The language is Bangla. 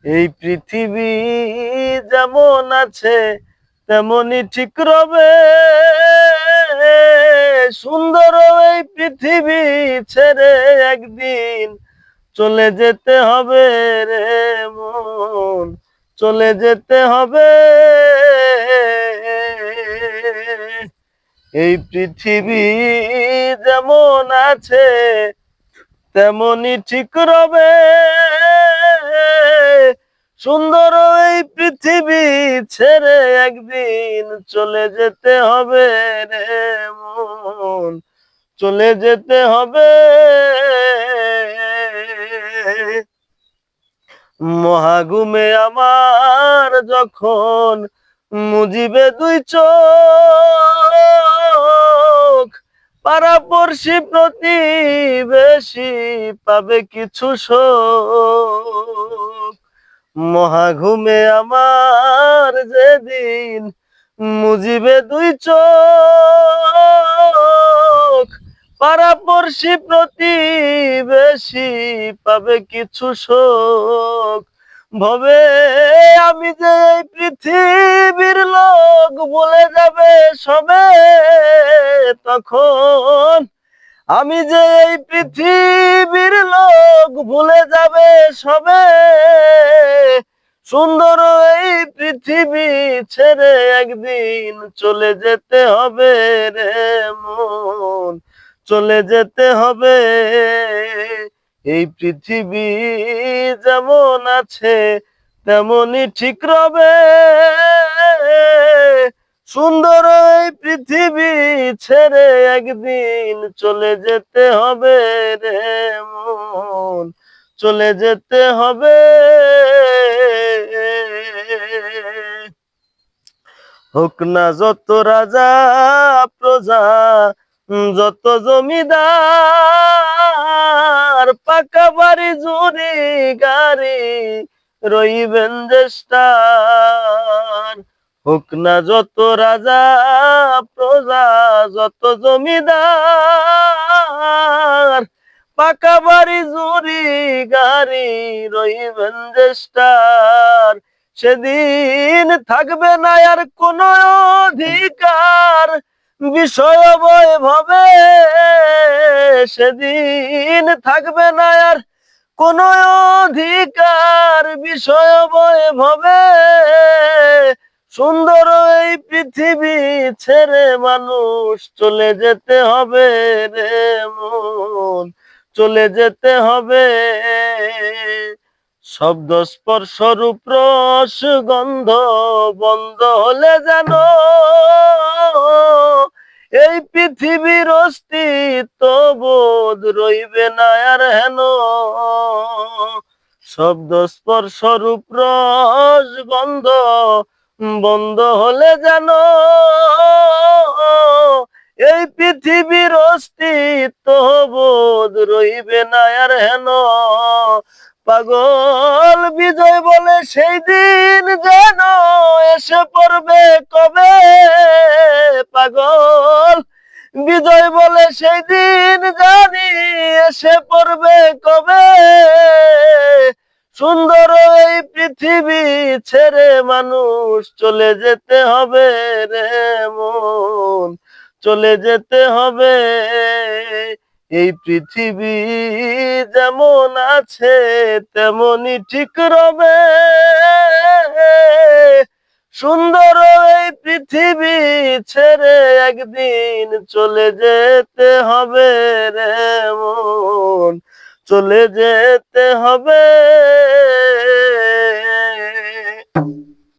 এই পৃথিবী যেমন আছে তেমনই ঠিক রবে। সুন্দর এই পৃথিবী ছেড়ে একদিন চলে যেতে হবে রে মন, চলে যেতে হবে। এই পৃথিবী যেমন আছে তেমনই ঠিক রবে। সুন্দর এই পৃথিবী ছেড়ে একদিন চলে যেতে হবে রে মন, চলে যেতে হবে। মহাঘুমে আমার যখন মুজিবে দুই চোখ, পাড়াপড়শি প্রতিবেশী পাবে কিছু শোক। মহাঘুমে আমার যেদিন মুজিবে দুই চোখ, পাড়াপড়শি প্রতিবেশী পাবে কিছু শোক। ভবে আমি যে এই পৃথিবীর লোক বলে যাবে সবে, তখন আমি যে এই পৃথিবীর লোক ভুলে যাবে সবে। সুন্দর এই পৃথিবী ছেড়ে একদিন চলে যেতে হবে রে মন, চলে যেতে হবে। এই পৃথিবী যেমন আছে তেমনই ঠিক রবে। সুন্দর এই পৃথিবী ছেড়ে একদিন চলে যেতে হবে রে মন, চলে যেতে হবে। হোক না যত রাজা প্রজা, যত জমিদার, পাকা বাড়ি জুড়ি গাড়ি রইবেন জ্যেষ্ঠার। হোক না যত রাজা প্রজা, যত জমিদার, পাকা বাড়ি জুড়ি গাড়ি রইবেন জ্যেষ্ঠার। সেদিন থাকবে না আর কোনো অধিকার বিষয় বৈভবে। সেদিন থাকবে না আর কোনো অধিকার বিষয় বৈভবে। সুন্দর এই পৃথিবী ছেড়ে মানুষ চলে যেতে হবে রে মন, চলে যেতে হবে। শব্দ স্পর্শ রূপ রস গন্ধ বন্ধ হলে যেন এই পৃথিবীর অস্তিত্ব বোধ রইবে না আর হেন। শব্দ স্পর্শ রূপ রস গন্ধ বন্ধ হলে যেন এই পৃথিবীর অস্তিত্ব বোধ রইবে না আর হেন। পাগল বিজয় বলে সেই দিন যেন এসে পড়বে কবে। পাগল বিজয় বলে সেই দিন জানি এসে পড়বে কবে। সুন্দর এই পৃথিবী ছেড়ে মানুষ চলে যেতে হবে রে মন, চলে যেতে হবে। এই পৃথিবী যেমন আছে তেমনই ঠিক রবে। সুন্দর এই পৃথিবী ছেড়ে একদিন চলে যেতে হবে রে মন, চলে যেতে হবে।